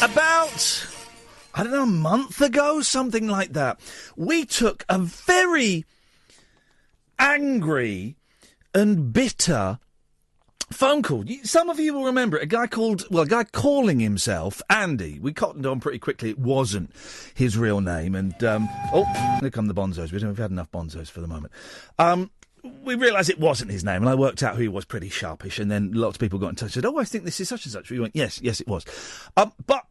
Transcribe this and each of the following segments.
About, I don't know, a month ago, something like that, we took a very angry and bitter phone call. Some of you will remember it. A guy calling himself Andy. We cottoned on pretty quickly it wasn't his real name. And, here come the bonzos. We've had enough bonzos for the moment. We realised it wasn't his name, and I worked out who he was pretty sharpish, and then lots of people got in touch and said, I think this is such and such. We went, yes, it was. But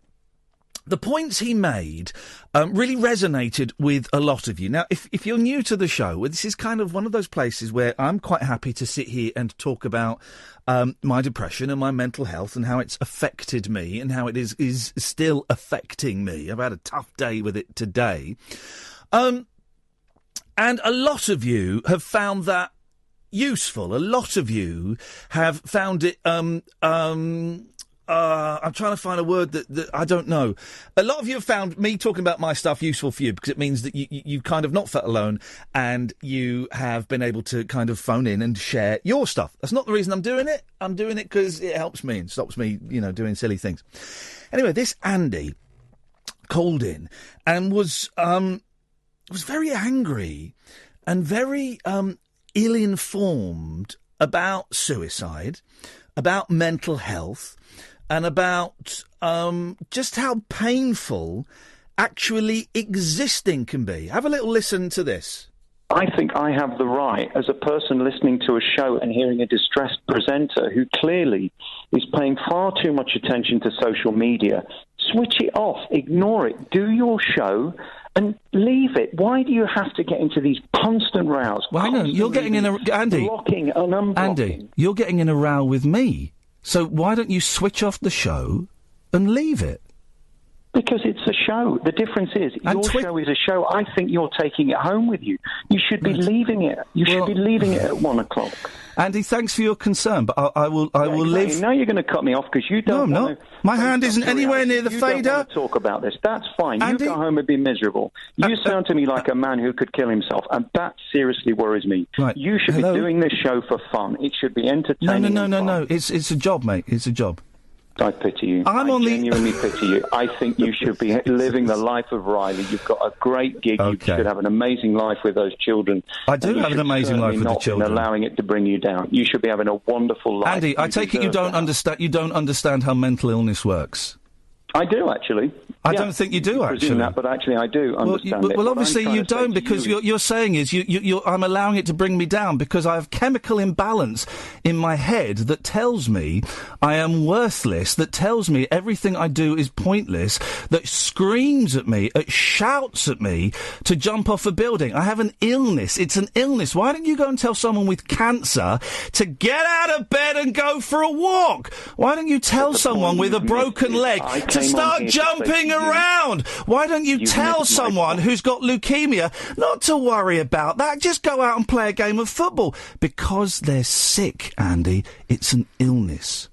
the points he made really resonated with a lot of you. Now, if you're new to the show, this is kind of one of those places where I'm quite happy to sit here and talk about my depression and my mental health and how it's affected me and how it is still affecting me. I've had a tough day with it today. And a lot of you have found that useful. A lot of you have found it, I'm trying to find a word that I don't know. A lot of you have found me talking about my stuff useful for you because it means that you've kind of not felt alone and you have been able to kind of phone in and share your stuff. That's not the reason I'm doing it. I'm doing it because it helps me and stops me, doing silly things. Anyway, this Andy called in and was very angry and very ill-informed about suicide, about mental health, and about just how painful actually existing can be. Have a little listen to this. I think I have the right, as a person listening to a show and hearing a distressed presenter who clearly is paying far too much attention to social media, switch it off, ignore it, do your show and leave it. Why do you have to get into these constant rows? Well, hang on, you're getting in a... Andy, blocking and unblocking. Andy, you're getting in a row with me. So why don't you switch off the show and leave it? Because it's a show. The difference is your show is a show. I think you're taking it home with you. You should be leaving it. You should be leaving it at 1 o'clock. Andy, thanks for your concern, but I will live... Now you're going to cut me off because you don't... No, I'm not. My hand isn't anywhere near the fader. You don't want to talk about this. That's fine. Andy, you go home and be miserable. You sound to me like a man who could kill himself, and that seriously worries me. Right. You should be doing this show for fun. It should be entertaining. No. It's a job, mate. It's a job. I pity you. I genuinely pity you. I think you should be living the life of Riley. You've got a great gig. Okay. You should have an amazing life with those children. I do have an amazing life with the children. Allowing it to bring you down. You should be having a wonderful life. Andy, I take it you don't understand. You don't understand how mental illness works. I do, actually. I don't think you do, actually. That, but actually I do understand it. Well, obviously you don't, because you're saying is I'm allowing it to bring me down because I have chemical imbalance in my head that tells me I am worthless, that tells me everything I do is pointless, that screams at me, it shouts at me to jump off a building. I have an illness. It's an illness. Why don't you go and tell someone with cancer to get out of bed and go for a walk? Why don't you tell someone with a broken leg to start jumping around? Why don't you tell someone who's got leukemia not to worry about that? Just go out and play a game of football. Because they're sick, Andy. It's an illness.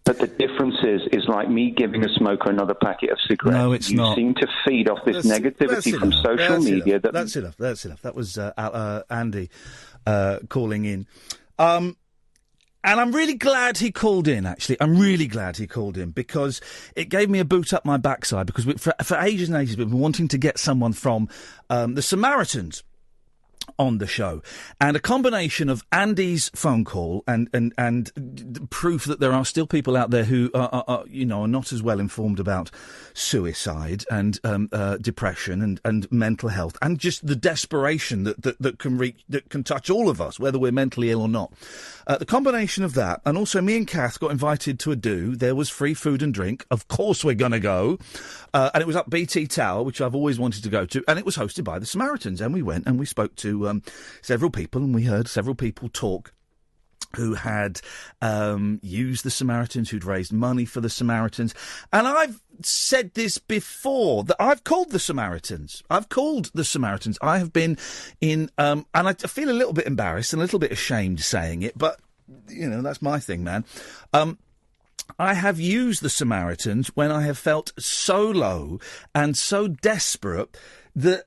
But the difference is like me giving a smoker another packet of cigarettes. No, it's not. You seem to feed off this negativity from social media. That's enough. That was Andy calling in. And I'm really glad he called in, actually. I'm really glad he called in because it gave me a boot up my backside because for ages and ages we've been wanting to get someone from the Samaritans on the show. And a combination of Andy's phone call and proof that there are still people out there who are not as well informed about suicide and depression and mental health and just the desperation that can touch all of us, whether we're mentally ill or not. The combination of that, and also me and Kath got invited to a do. There was free food and drink. Of course we're going to go. And it was up BT Tower, which I've always wanted to go to. And it was hosted by the Samaritans. And we went and we spoke to several people, and we heard several people talk who had used the Samaritans, who'd raised money for the Samaritans. And I've said this before, that I've called the Samaritans. I have been in, and I feel a little bit embarrassed and a little bit ashamed saying it, but, that's my thing, man. I have used the Samaritans when I have felt so low and so desperate that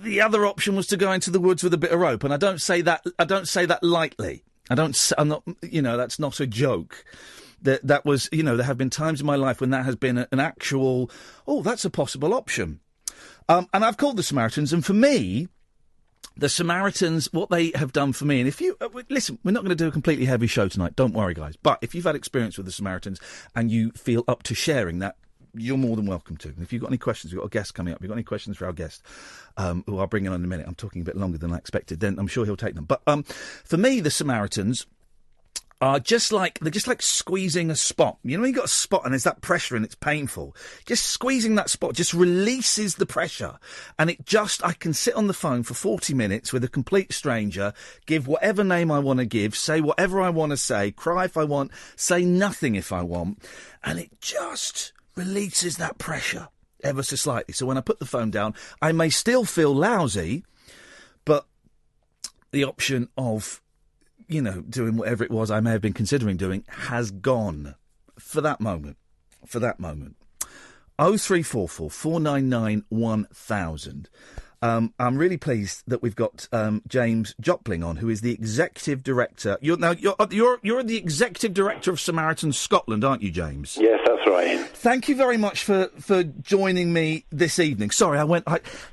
the other option was to go into the woods with a bit of rope, and I don't say that lightly. I'm not, that's not a joke. that was, there have been times in my life when that has been an actual, that's a possible option. And I've called the Samaritans, and for me, the Samaritans, what they have done for me, and if you, listen, we're not going to do a completely heavy show tonight, don't worry, guys, but if you've had experience with the Samaritans and you feel up to sharing that, you're more than welcome to. And if you've got any questions, we've got a guest coming up, you've got any questions for our guest, who I'll bring in a minute, I'm talking a bit longer than I expected, then I'm sure he'll take them. But for me, the Samaritans are they're just like squeezing a spot. You know, when you've got a spot and there's that pressure and it's painful. Just squeezing that spot just releases the pressure. And I can sit on the phone for 40 minutes with a complete stranger, give whatever name I want to give, say whatever I want to say, cry if I want, say nothing if I want. And it just releases that pressure ever so slightly. So when I put the phone down, I may still feel lousy, but the option of doing whatever it was I may have been considering doing has gone for that moment. 0344 499 1000. I'm really pleased that we've got James Joplin on, who is the executive director. You're the executive director of Samaritans Scotland, aren't you, James? Yes, that's right. Thank you very much for joining me this evening. Sorry,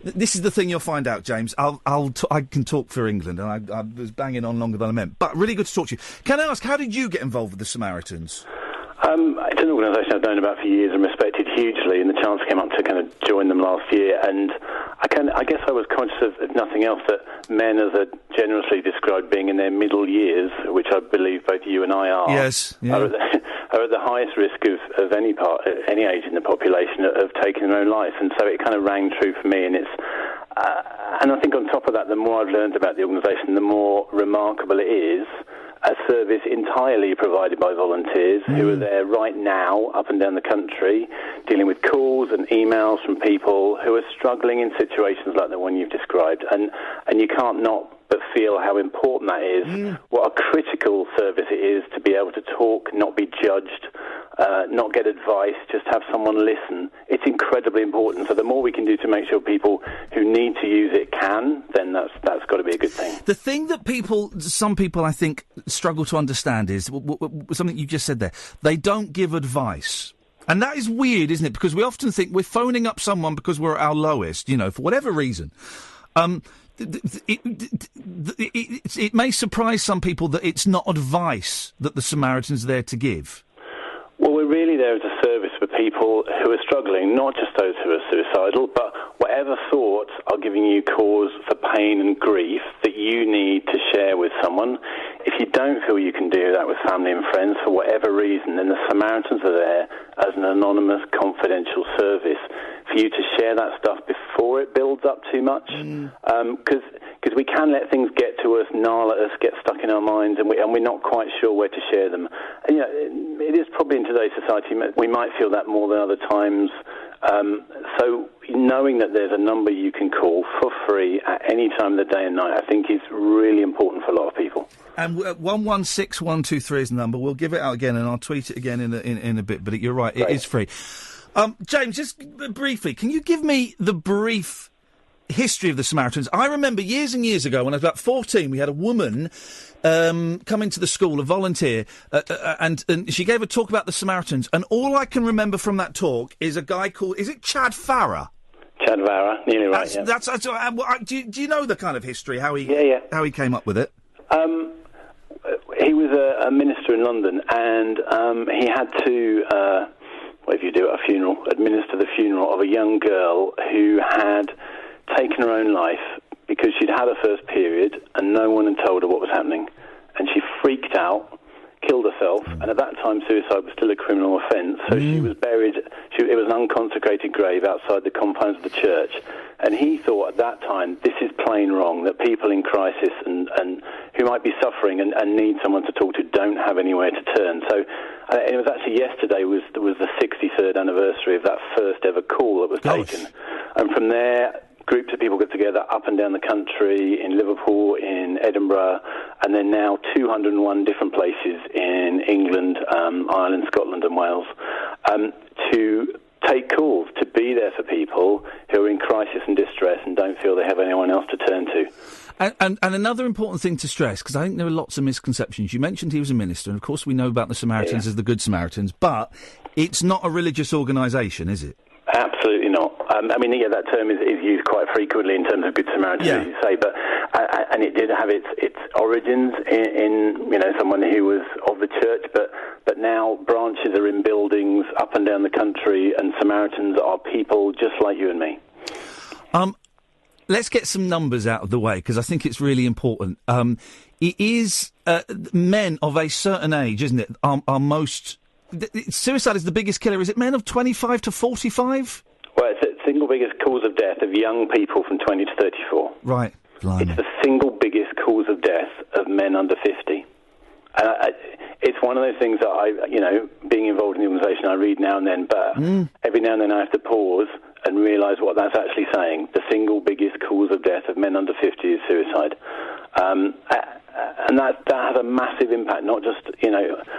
this is the thing you'll find out, James. I can talk for England, and I was banging on longer than I meant. But really good to talk to you. Can I ask, how did you get involved with the Samaritans? It's an organisation I've known about for years and respected hugely, and the chance came up to kind of join them last year. And I guess I was conscious of nothing else, that men, as are generously described, being in their middle years, which I believe both you and I are, yes, yeah. are at the highest risk of any age in the population of taking their own life. And so it kind of rang true for me. And and I think on top of that, the more I've learned about the organisation, the more remarkable it is. A service entirely provided by volunteers who are there right now, up and down the country, dealing with calls and emails from people who are struggling in situations like the one you've described. And you can't not but feel how important that is, what a critical service it is to be able to talk, not be judged, not get advice, just have someone listen. It's incredibly important. So the more we can do to make sure people who need to use it can, then that's got to be a good thing. The thing that some people I think struggle to understand is something you just said there. They don't give advice. And that is weird, isn't it? Because we often think we're phoning up someone because we're at our lowest, for whatever reason. It may surprise some people that it's not advice that the Samaritans are there to give. Well, we're really there as a service for people who are struggling, not just those who are suicidal, but whatever thoughts are giving you cause for pain and grief that you need to share with someone. If you don't feel you can do that with family and friends for whatever reason, then the Samaritans are there as an anonymous, confidential service for you to share that stuff before it builds up too much. Because we can let things get to us, gnarl at us, get stuck in our minds, and we're not quite sure where to share them. And it is probably in today's society, we might feel that more than other times. So knowing that there's a number you can call for free at any time of the day and night, I think is really important for a lot of people. And 116123 is the number. We'll give it out again, and I'll tweet it again in a bit. But you're right, it is free. James, just briefly, can you give me the brief history of the Samaritans? I remember years and years ago, when I was about 14, we had a woman come into the school, a volunteer, and she gave a talk about the Samaritans. And all I can remember from that talk is a guy called, is it Chad Farah? Chad Farah, nearly right. Do you know the kind of history, how he came up with it? He was a minister in London, and he had to, whatever you do at a funeral, administer the funeral of a young girl who had taken her own life because she'd had her first period and no one had told her what was happening. And she freaked out, killed herself, and at that time suicide was still a criminal offence, so she was buried, it was an unconsecrated grave outside the confines of the church. And he thought at that time, this is plain wrong, that people in crisis and who might be suffering and need someone to talk to don't have anywhere to turn. So it was actually yesterday was the 63rd anniversary of that first ever call that was taken. And from there, groups of people got together up and down the country, in Liverpool, in Edinburgh, and then now 201 different places in England, Ireland, Scotland and Wales, to take calls, to be there for people who are in crisis and distress and don't feel they have anyone else to turn to. And another important thing to stress, because I think there are lots of misconceptions. You mentioned he was a minister, and of course we know about the Samaritans as the Good Samaritans, but it's not a religious organisation, is it? Absolutely not. That term is used quite frequently in terms of Good Samaritans, as you say, but and it did have its origins in someone who was of the church, but now branches are in buildings up and down the country, and Samaritans are people just like you and me. Let's get some numbers out of the way, because I think it's really important. It is men of a certain age, isn't it, are most... Suicide is the biggest killer. Is it men of 25 to 45? Well, it's the single biggest cause of death of young people from 20 to 34. Right. Blimey. It's the single biggest cause of death of men under 50. And it's one of those things that being involved in the organisation, I read now and then, but every now and then I have to pause and realise what that's actually saying. The single biggest cause of death of men under 50 is suicide. And that has a massive impact, not just,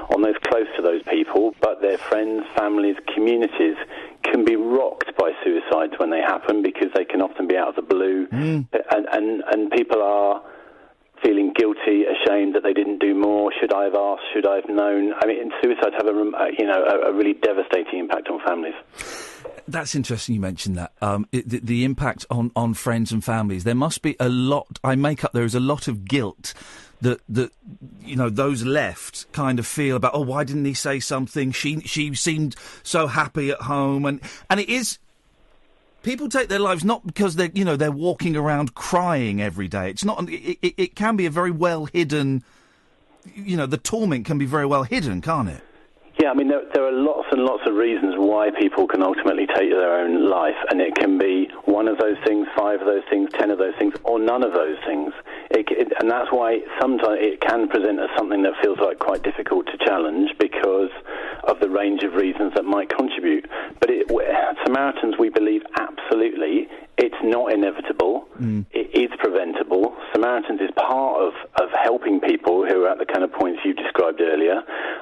on those close to those people, but their friends, families, communities can be rocked by suicides when they happen, because they can often be out of the blue. And people are feeling guilty, ashamed that they didn't do more. Should I have asked? Should I have known? Suicides have a really devastating impact on families. That's interesting you mentioned that. The impact on friends and families. There must be a lot. There is a lot of guilt that those left kind of feel about, oh, why didn't he say something? She seemed so happy at home, and it is. People take their lives not because they're walking around crying every day. It's not. It can be a very well hidden. The torment can be very well hidden, can't it? Yeah, there are lots and lots of reasons why people can ultimately take their own life, and it can be one of those things, 5 of those things, 10 of those things, or none of those things. And that's why sometimes it can present as something that feels like quite difficult to challenge because of the range of reasons that might contribute. But Samaritans, we believe, absolutely, it's not inevitable. It is preventable. Samaritans is part of helping people who are at the kind of points you described earlier.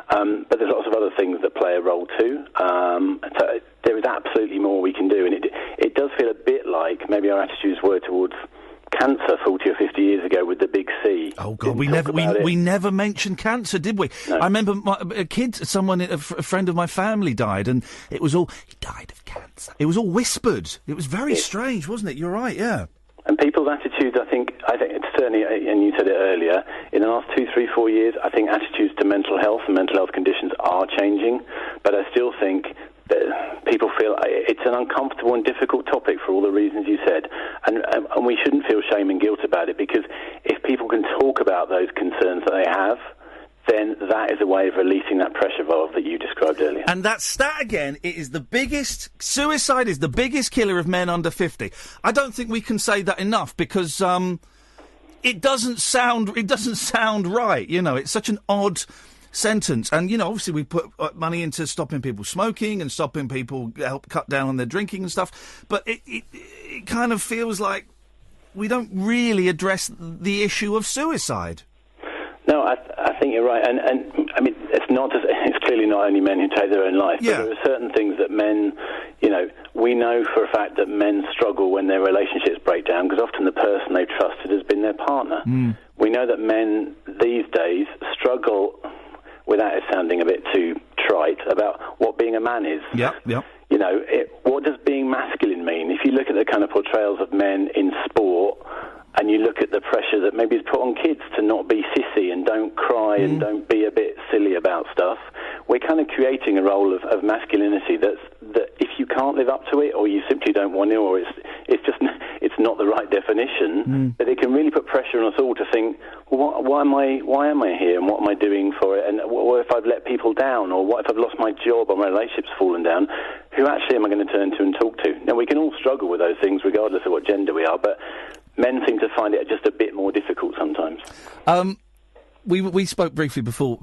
But there's lots of other things that play a role too. So there is absolutely more we can do, and it does feel a bit like maybe our attitudes were towards cancer 40 or 50 years ago with the big C. Oh God, we never mentioned cancer, did we? No. I remember a friend of my family died, and it was all, he died of cancer. It was all whispered. It was very strange, wasn't it? You're right, yeah. And people's attitudes, I think it's certainly, and you said it earlier, in the last 2, 3, 4 years, I think attitudes to mental health and mental health conditions are changing, but I still think that people feel it's an uncomfortable and difficult topic for all the reasons you said, and we shouldn't feel shame and guilt about it, because if people can talk about those concerns that they have, then that is a way of releasing that pressure valve that you described earlier. And that stat again, suicide is the biggest killer of men under 50. I don't think we can say that enough, because it doesn't sound right, it's such an odd sentence. And, obviously we put money into stopping people smoking and stopping people help cut down on their drinking and stuff, but it kind of feels like we don't really address the issue of suicide. No, I think you're right, and it's clearly not only men who take their own life, but there are certain things that men, we know for a fact that men struggle when their relationships break down, because often the person they've trusted has been their partner. We know that men these days struggle, without it sounding a bit too trite, about what being a man is. Yeah. What does being masculine mean? If you look at the kind of portrayals of men in sport, and you look at the pressure that maybe is put on kids to not be sissy and don't cry and don't be a bit silly about stuff, we're kind of creating a role of masculinity that if you can't live up to it, or you simply don't want to, or it's not the right definition, that it can really put pressure on us all to think, well, why am I here, and what am I doing for it, and what if I've let people down, or what if I've lost my job, or my relationship's fallen down? Who actually am I going to turn to and talk to? Now, we can all struggle with those things regardless of what gender we are, but men seem to find it just a bit more difficult sometimes. We spoke briefly before,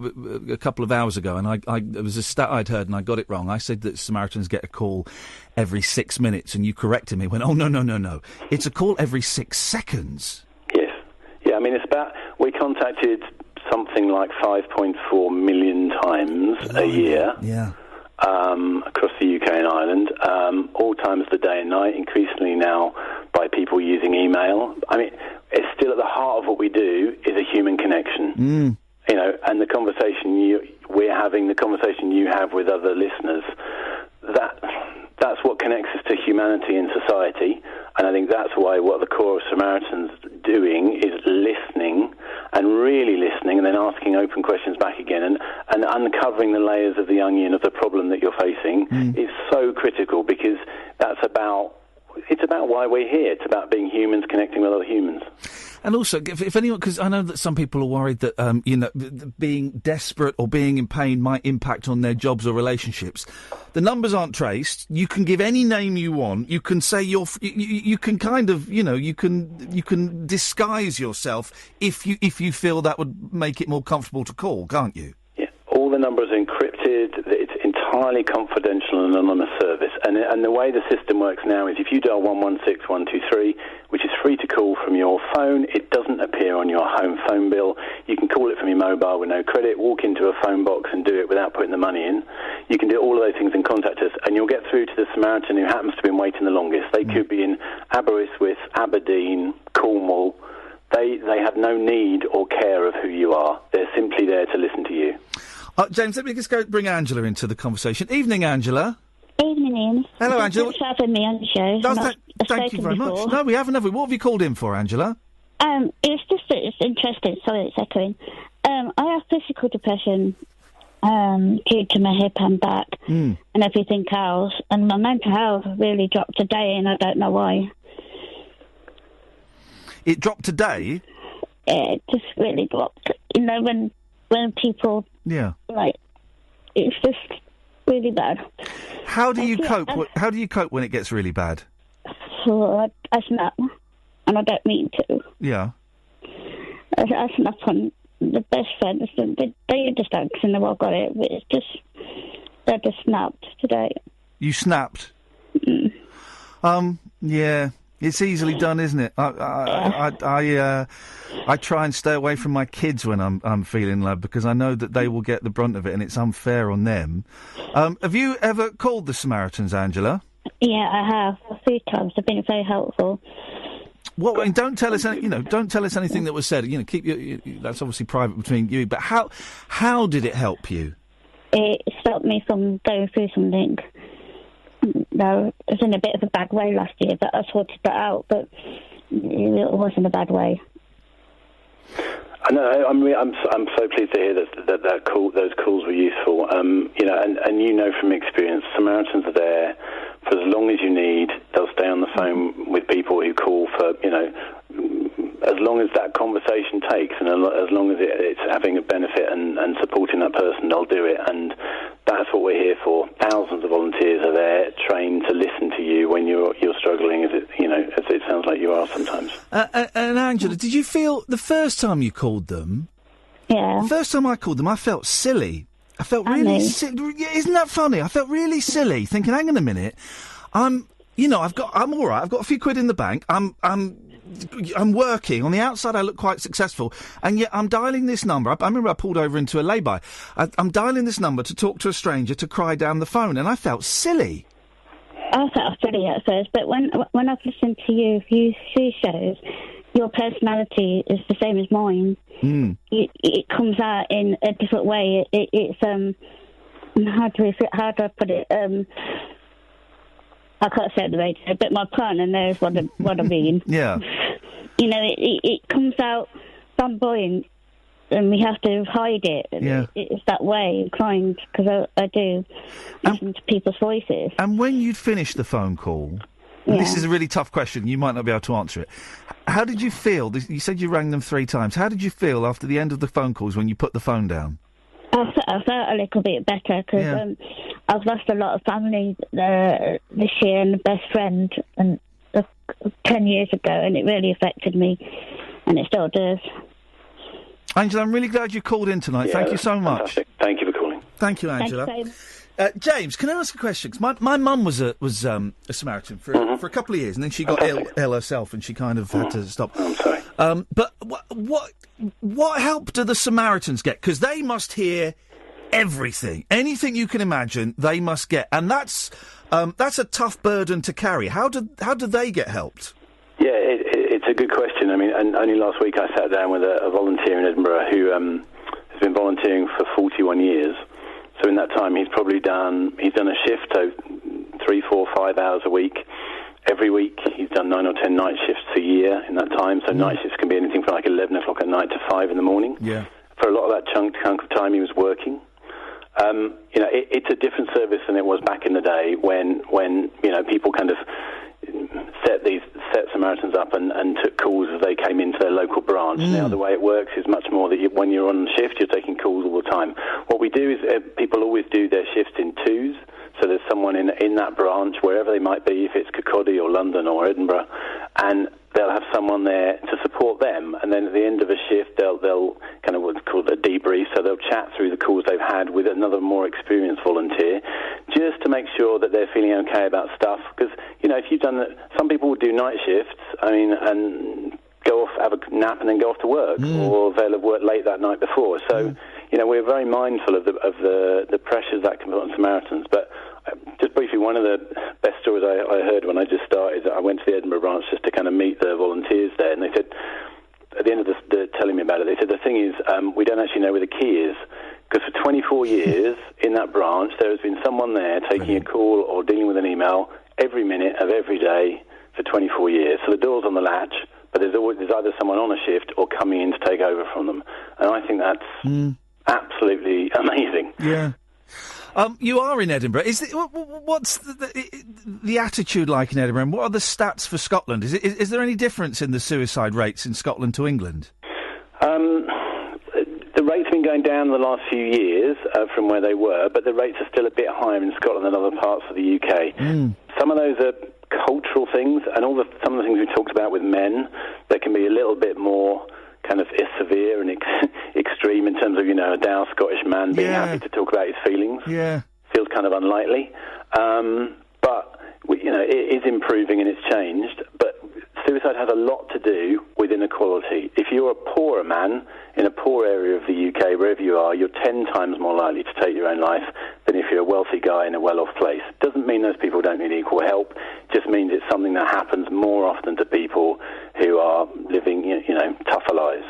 a couple of hours ago, and it was a stat I'd heard, and I got it wrong. I said that Samaritans get a call every 6 minutes, and you corrected me. Went, oh, no. It's a call every 6 seconds. Yes. Yeah, we contacted something like 5.4 million times a year. Yeah. Across the UK and Ireland. all times of the day and night, increasingly now by people using email. I mean, it's still at the heart of what we do is a human connection. You know, and the conversation we're having, the conversation you have with other listeners, that's what connects us to humanity and society. And I think that's why what the core of Samaritans doing is listening and really listening, and then asking open questions back again, and uncovering the layers of the onion of the problem that you're facing is so critical, because it's about why we're here. It's about being humans connecting with other humans. And also, if anyone, because I know that some people are worried that, being desperate or being in pain might impact on their jobs or relationships. The numbers aren't traced. You can give any name you want. You can say you can kind of, you can disguise yourself if you feel that would make it more comfortable to call, can't you? Yeah, all the numbers are encrypted. It's entirely confidential and anonymous service. And the way the system works now is if you dial 116123, which is free to call from your phone, it doesn't appear on your home phone bill. You can call it from your mobile with no credit, walk into a phone box and do it without putting the money in. You can do all of those things and contact us, and you'll get through to the Samaritan who happens to be waiting the longest. They could be in Aberystwyth, Aberdeen, Cornwall. They have no need or care of who you are. They're simply there to listen to you. James, let me just go bring Angela into the conversation. Evening, Angela. Evening, Ian. Hello, Angela. Thanks for having me on the show. Thank you very much. No, we haven't, have we? What have you called in for, Angela? It's just that it's interesting. Sorry, it's echoing. I have physical depression due to my hip and back and everything else, and my mental health really dropped today, and I don't know why. It dropped today? It just really dropped. You know, when people... Yeah. Like, it's just really bad. How do you cope? How do you cope when it gets really bad? So I snap, and I don't mean to. Yeah. I snap on the best friends. They understand because they all got it, but it's just... I just snapped today. You snapped? Yeah. It's easily done, isn't it? I try and stay away from my kids when I'm feeling low, because I know that they will get the brunt of it, and it's unfair on them. Have you ever called the Samaritans, Angela? Yeah, I have a few times. They've been very helpful. Well, I mean, don't tell us anything that was said. Keep that's obviously private between you. But how did it help you? It stopped me from going through something. No, it was in a bit of a bad way last year, but I sorted that out. But it wasn't a bad way. I know. I'm so pleased to hear those calls were useful. And from experience, Samaritans are there for as long as you need. They'll stay on the phone with people who call for as long as that conversation takes, and as long as it's having a benefit and supporting that person, they'll do it. And that's what we're here for. Thousands of volunteers are there, trained to listen to you when you're struggling, as it sounds like you are sometimes. And Angela, did you feel the first time you called them? Yeah. The first time I called them, I felt silly. I felt really silly. Isn't that funny? I felt really silly, thinking, hang on a minute, I'm all right. I've got a few quid in the bank. I'm working. On the outside, I look quite successful. And yet I'm dialing this number. I remember I pulled over into a lay-by. I'm dialing this number to talk to a stranger, to cry down the phone, and I felt silly. I felt silly at first, but when I've listened to you a few shows, your personality is the same as mine. It comes out in a different way. It's how do I put it? I can't say it on the radio, but my partner knows what I mean. Yeah. It comes out flamboyant, and we have to hide it. Yeah. It's that way, crying, because I do listen to people's voices. And when you'd finished the phone call, and this is a really tough question, you might not be able to answer it. How did you feel? You said you rang them 3 times. How did you feel after the end of the phone calls when you put the phone down? I felt a little bit better, because I've lost a lot of family this year, and a best friend 10 years ago, and it really affected me, and it still does. Angela, I'm really glad you called in tonight. Thank you so much. Fantastic. Thank you for calling. Thank you, Angela. Thank you. James, can I ask a question? 'Cause my mum was a Samaritan for a couple of years, and then she got ill herself, and she kind of had to stop. I'm sorry. But what help do the Samaritans get? Because they must hear everything. Anything you can imagine, they must get. And that's a tough burden to carry. How do they get helped? Yeah, it's a good question. I mean, and only last week I sat down with a volunteer in Edinburgh who has been volunteering for 41 years. So in that time, he's done a shift, so 3, 4, 5 hours a week. Every week, he's done 9 or 10 night shifts a year in that time. So night shifts can be anything from like 11 o'clock at night to 5 in the morning. Yeah. For a lot of that chunk of time, he was working. It's a different service than it was back in the day when people kind of set Samaritans up and took calls as they came into their local branch. Now the way it works is much more that when you're on shift, you're taking calls all the time. What we do is people always do their shifts in twos. So there's someone in that branch, wherever they might be, if it's Kirkcaldy or London or Edinburgh, and they'll have someone there to support them. And then at the end of a shift, they'll kind of what's called a debrief. So they'll chat through the calls they've had with another more experienced volunteer, just to make sure that they're feeling okay about stuff. Because if you've done some people will do night shifts. And go off, have a nap, and then go off to work, or they'll have worked late that night before. So we're very mindful of the pressures that can put on Samaritans. But just briefly, one of the best stories I heard when I just started, I went to the Edinburgh branch just to kind of meet the volunteers there, and they said, at the end of the telling me about it, they said the thing is, we don't actually know where the key is, because for 24 years in that branch, there has been someone there taking a call or dealing with an email every minute of every day for 24 years. So the door's on the latch, but there's either someone on a shift or coming in to take over from them. And I think that's absolutely amazing. Yeah. You are in Edinburgh. What's the attitude like in Edinburgh? And what are the stats for Scotland? Is there any difference in the suicide rates in Scotland to England? The rates have been going down the last few years from where they were, but the rates are still a bit higher in Scotland than other parts of the UK. Some of those are cultural things, and some of the things we talked about with men, they can be a little bit more kind of severe and extreme in terms of, a dour Scottish man being happy to talk about his feelings. Yeah. Feels kind of unlikely. But, it is improving and it's changed. But suicide has a lot to do with inequality. If you're a poorer man in a poor area of the UK, wherever you are, you're 10 times more likely to take your own life than if you're a wealthy guy in a well-off place. Doesn't mean those people don't need equal help. Just means it's something that happens more often to people who are living, tougher lives.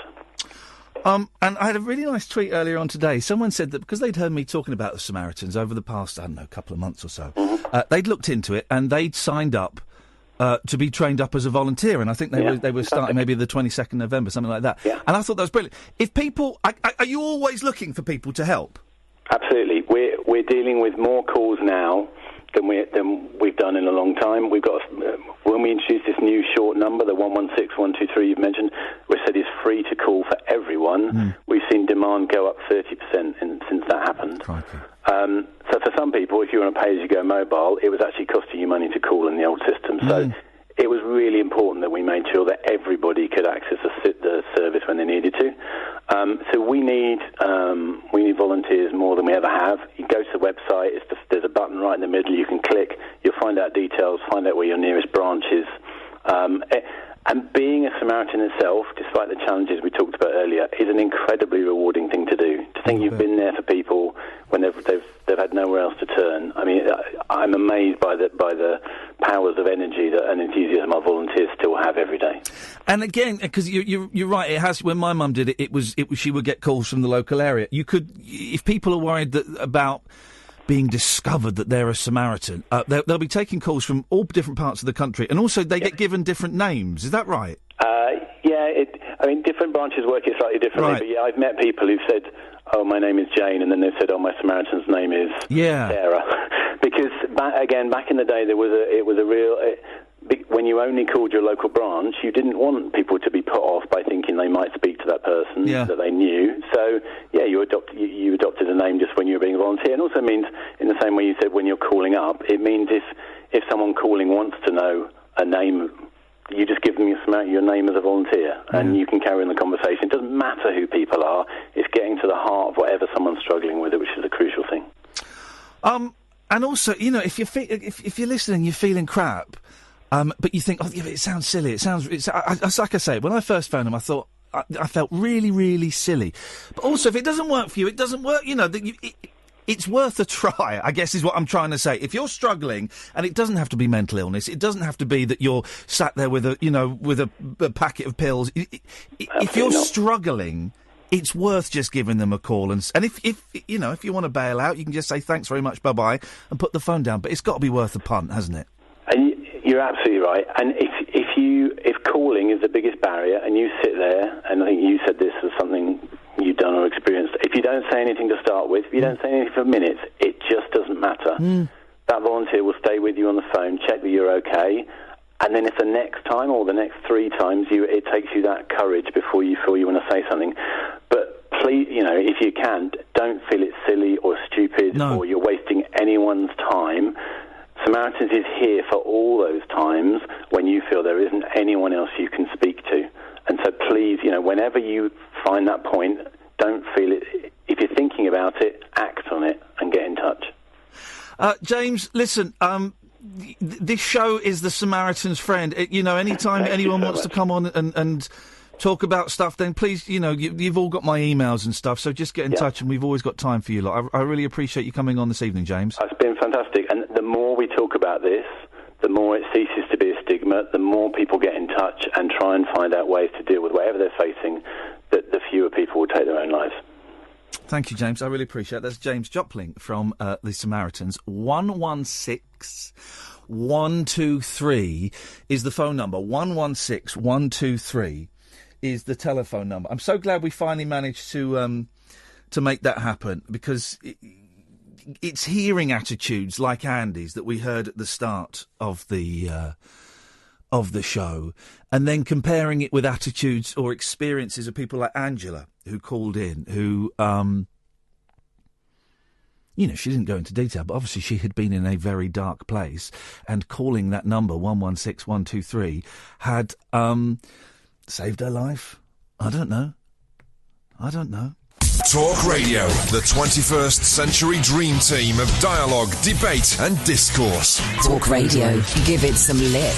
And I had a really nice tweet earlier on today. Someone said that because they'd heard me talking about the Samaritans over the past, couple of months or so, they'd looked into it and they'd signed up to be trained up as a volunteer, and I think they were starting maybe the 22nd November, something like that. Yeah. And I thought that was brilliant. If people, are you always looking for people to help? Absolutely. We're dealing with more calls now than we've done in a long time. We've got when we introduced this new short number, the 116123 you've mentioned, we said is free to call for everyone. We've seen demand go up 30% since that happened. So for some people, if you were on a pay-as-you-go mobile, it was actually costing you money to call in the old system. So it was really important that we made sure that everybody could access the service when they needed to. So we need volunteers more than we ever have. You go to the website, there's a button right in the middle, you can click, you'll find out details, find out where your nearest branch is. And being a Samaritan itself, despite the challenges we talked about earlier, is an incredibly rewarding thing to do. To think you've been there for people when they've had nowhere else to turn. I mean, I'm amazed by the powers of energy and enthusiasm our volunteers still have every day. And again, because you're right, it has. When my mum did it, it was she would get calls from the local area. You could, if people are worried about being discovered that they're a Samaritan, they'll be taking calls from all different parts of the country, and also they get given different names. Is that right? Different branches work it slightly differently. Right. But yeah, I've met people who've said, "Oh, my name is Jane," and then they've said, "Oh, my Samaritan's name is Sarah." Because back in the day, it was a real. When you only called your local branch, you didn't want people to be put off by thinking they might speak to that person that they knew. So, you adopted a name just when you were being a volunteer. And also means, in the same way you said when you're calling up, it means if someone calling wants to know a name, you just give them your name as a volunteer, and you can carry on the conversation. It doesn't matter who people are. It's getting to the heart of whatever someone's struggling with, which is a crucial thing. And also, if you're listening, you're feeling crap. But you think, it sounds silly. It's like I say, when I first found him, I thought, I felt really, really silly. But also, if it doesn't work for you, it doesn't work. You know, it's worth a try, I guess is what I'm trying to say. If you're struggling, and it doesn't have to be mental illness, it doesn't have to be that you're sat there with a packet of pills. If you're struggling, it's worth just giving them a call. And if you want to bail out, you can just say thanks very much, bye-bye, and put the phone down. But it's got to be worth a punt, hasn't it? And you're absolutely right. And if calling is the biggest barrier, and you sit there, and I think you said this as something you've done or experienced, if you don't say anything to start with, if you don't say anything for minutes, it just doesn't matter. That volunteer will stay with you on the phone, check that you're okay, and then if the next time or the next 3 times, it takes you that courage before you feel you want to say something. But please, if you can, don't feel it's silly or stupid or you're wasting anyone's time. Samaritans is here for all those times when you feel there isn't anyone else you can speak to. And so please, whenever you find that point, don't feel it. If you're thinking about it, act on it and get in touch. James, listen, this show is the Samaritan's friend. Anytime anyone wants to come on and talk about stuff, then please, you've all got my emails and stuff, so just get in touch, and we've always got time for you lot. I really appreciate you coming on this evening, James. It's been fantastic, and the more we talk about this, the more it ceases to be a stigma, the more people get in touch and try and find out ways to deal with whatever they're facing, that the fewer people will take their own lives. Thank you, James. I really appreciate it. That's James Joplin from the Samaritans. 116-123 is the phone number. 116-123 is the telephone number. I'm so glad we finally managed to make that happen, because it's hearing attitudes like Andy's that we heard at the start of the show, and then comparing it with attitudes or experiences of people like Angela, who called in, who, she didn't go into detail, but obviously she had been in a very dark place, and calling that number, 116-123, had saved her life. I don't know. Talk Radio, the 21st century dream team of dialogue, debate and discourse. Talk Radio, give it some lip.